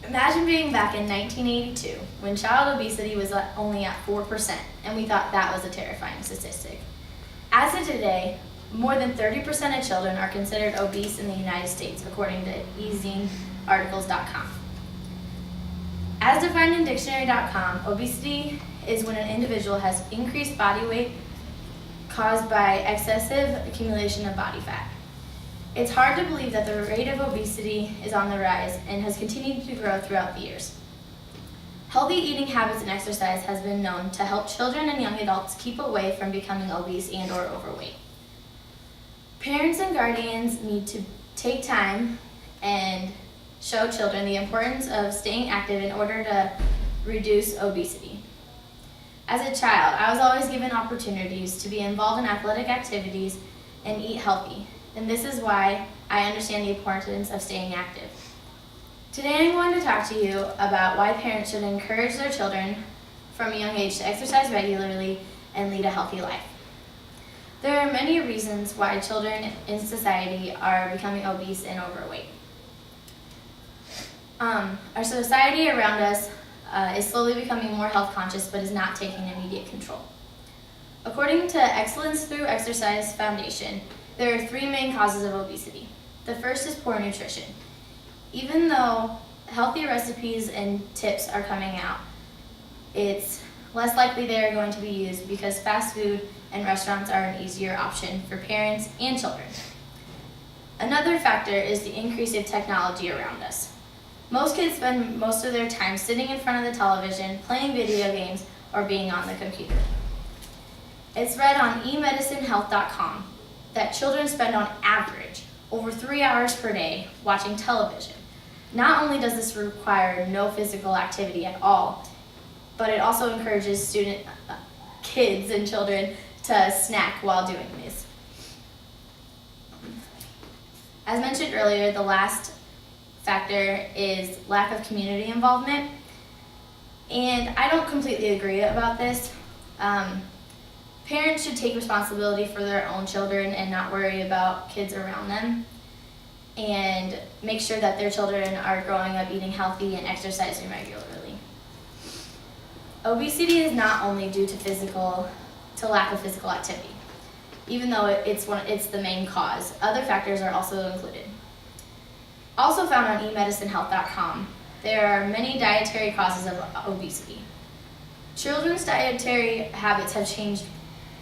Imagine being back in 1982 when child obesity was only at 4%, and we thought that was a terrifying statistic. As of today, more than 30% of children are considered obese in the United States, according to easingarticles.com. As defined in dictionary.com, obesity is when an individual has increased body weight caused by excessive accumulation of body fat. It's hard to believe that the rate of obesity is on the rise and has continued to grow throughout the years. Healthy eating habits and exercise has been known to help children and young adults keep away from becoming obese and or overweight. Parents and guardians need to take time and show children the importance of staying active in order to reduce obesity. As a child, I was always given opportunities to be involved in athletic activities and eat healthy, and this is why I understand the importance of staying active. Today I'm going to talk to you about why parents should encourage their children from a young age to exercise regularly and lead a healthy life. There are many reasons why children in society are becoming obese and overweight. Our society around us is slowly becoming more health conscious but is not taking immediate control. According to Excellence Through Exercise Foundation, there are three main causes of obesity. The first is poor nutrition. Even though healthy recipes and tips are coming out, it's less likely they are going to be used because fast food and restaurants are an easier option for parents and children. Another factor is the increase of technology around us. Most kids spend most of their time sitting in front of the television, playing video games, or being on the computer. It's read on emedicinehealth.com that children spend on average over 3 hours per day watching television. Not only does this require no physical activity at all, but it also encourages kids and children to snack while doing this. As mentioned earlier, the last factor is lack of community involvement, and I don't completely agree about this. Parents should take responsibility for their own children and not worry about kids around them, and make sure that their children are growing up eating healthy and exercising regularly. Obesity is not only due to lack of physical activity, even though it's the main cause. Other factors are also included. Also found on emedicinehealth.com, there are many dietary causes of obesity. Children's dietary habits have changed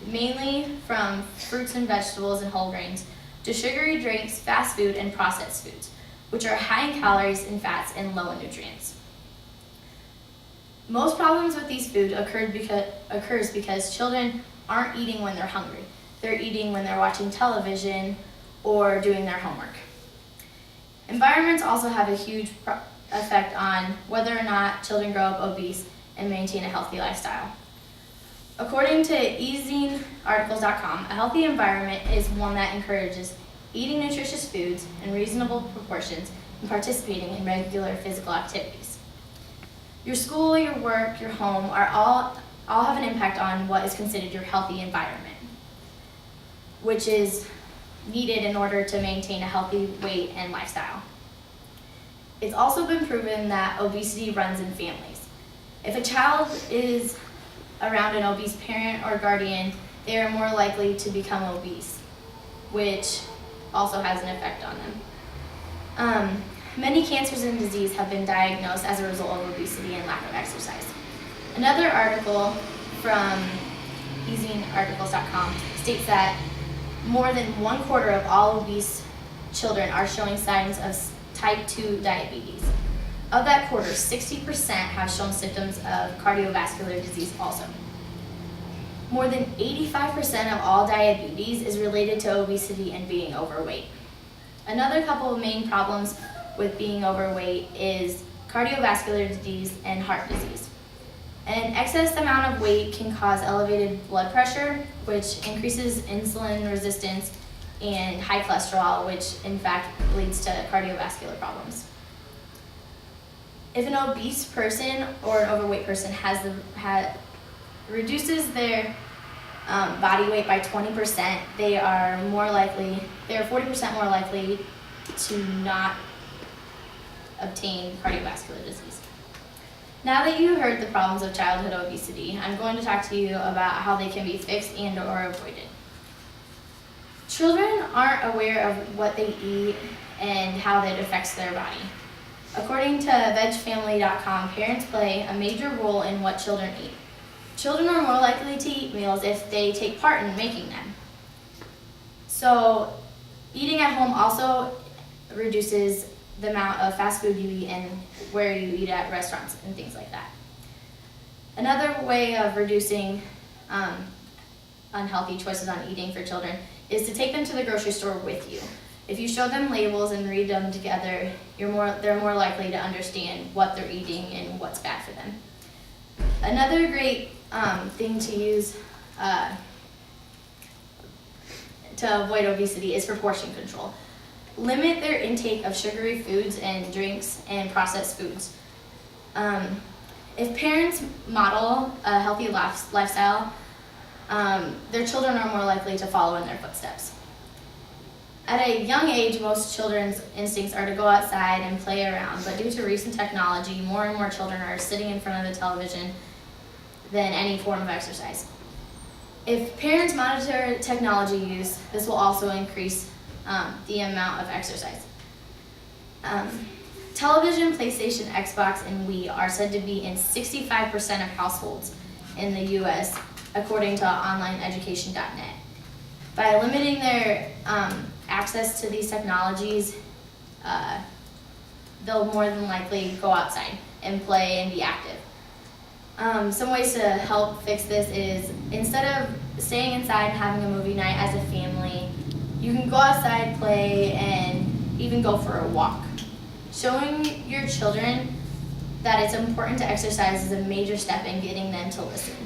mainly from fruits and vegetables and whole grains to sugary drinks, fast food, and processed foods, which are high in calories and fats and low in nutrients. Most problems with these foods occurs because children aren't eating when they're hungry. They're eating when they're watching television or doing their homework. Environments also have a huge effect on whether or not children grow up obese and maintain a healthy lifestyle. According to easingarticles.com, a healthy environment is one that encourages eating nutritious foods in reasonable proportions and participating in regular physical activities. Your school, your work, your home are all have an impact on what is considered your healthy environment, which is needed in order to maintain a healthy weight and lifestyle. It's also been proven that obesity runs in families. If a child is around an obese parent or guardian, they are more likely to become obese, which also has an effect on them. Many cancers and disease have been diagnosed as a result of obesity and lack of exercise. Another article from easingarticles.com states that more than 1/4 of all obese children are showing signs of type 2 diabetes. Of that quarter, 60% have shown symptoms of cardiovascular disease also. More than 85% of all diabetes is related to obesity and being overweight. Another couple of main problems with being overweight is cardiovascular disease and heart disease. An excess amount of weight can cause elevated blood pressure, which increases insulin resistance, and high cholesterol, which in fact leads to cardiovascular problems. If an obese person or an overweight person reduces their body weight by 20%, they are 40% more likely to not obtain cardiovascular disease. Now that you heard the problems of childhood obesity, I'm going to talk to you about how they can be fixed and or avoided. Children aren't aware of what they eat and how that affects their body. According to vegfamily.com, parents play a major role in what children eat. Children are more likely to eat meals if they take part in making them. So, eating at home also reduces the amount of fast food you eat and where you eat at restaurants and things like that. Another way of reducing unhealthy choices on eating for children is to take them to the grocery store with you. If you show them labels and read them together, they're more likely to understand what they're eating and what's bad for them. Another great thing to use to avoid obesity is for portion control. Limit their intake of sugary foods and drinks and processed foods. If parents model a healthy lifestyle, their children are more likely to follow in their footsteps. At a young age, most children's instincts are to go outside and play around, but due to recent technology, more and more children are sitting in front of the television than any form of exercise. If parents monitor technology use, this will also increase the amount of exercise. Television, PlayStation, Xbox, and Wii are said to be in 65% of households in the U.S., according to onlineeducation.net. By limiting their access to these technologies, they'll more than likely go outside and play and be active. Some ways to help fix this is, instead of staying inside and having a movie night as a family, you can go outside, play, and even go for a walk. Showing your children that it's important to exercise is a major step in getting them to listen.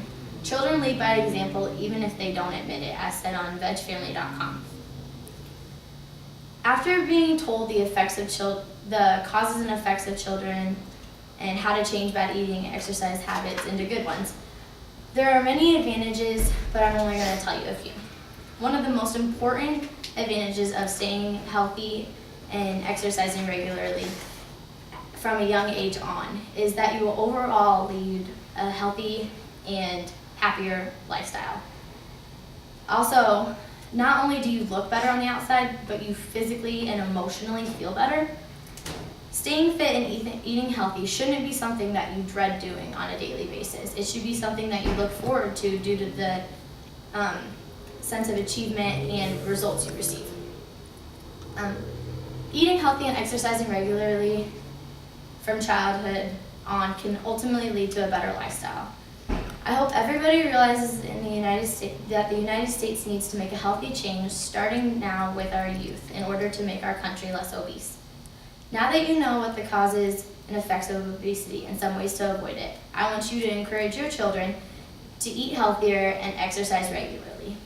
Children lead by example even if they don't admit it, as said on vegfamily.com. After being told the causes and effects of children and how to change bad eating and exercise habits into good ones, there are many advantages, but I'm only going to tell you a few. One of the most important advantages of staying healthy and exercising regularly from a young age on is that you will overall lead a healthy and happier lifestyle. Also, not only do you look better on the outside, but you physically and emotionally feel better. Staying fit and eating healthy shouldn't be something that you dread doing on a daily basis. It should be something that you look forward to due to the sense of achievement and results you receive. Eating healthy and exercising regularly from childhood on can ultimately lead to a better lifestyle. I hope everybody realizes that the United States needs to make a healthy change starting now with our youth in order to make our country less obese. Now that you know what the causes and effects of obesity and some ways to avoid it, I want you to encourage your children to eat healthier and exercise regularly.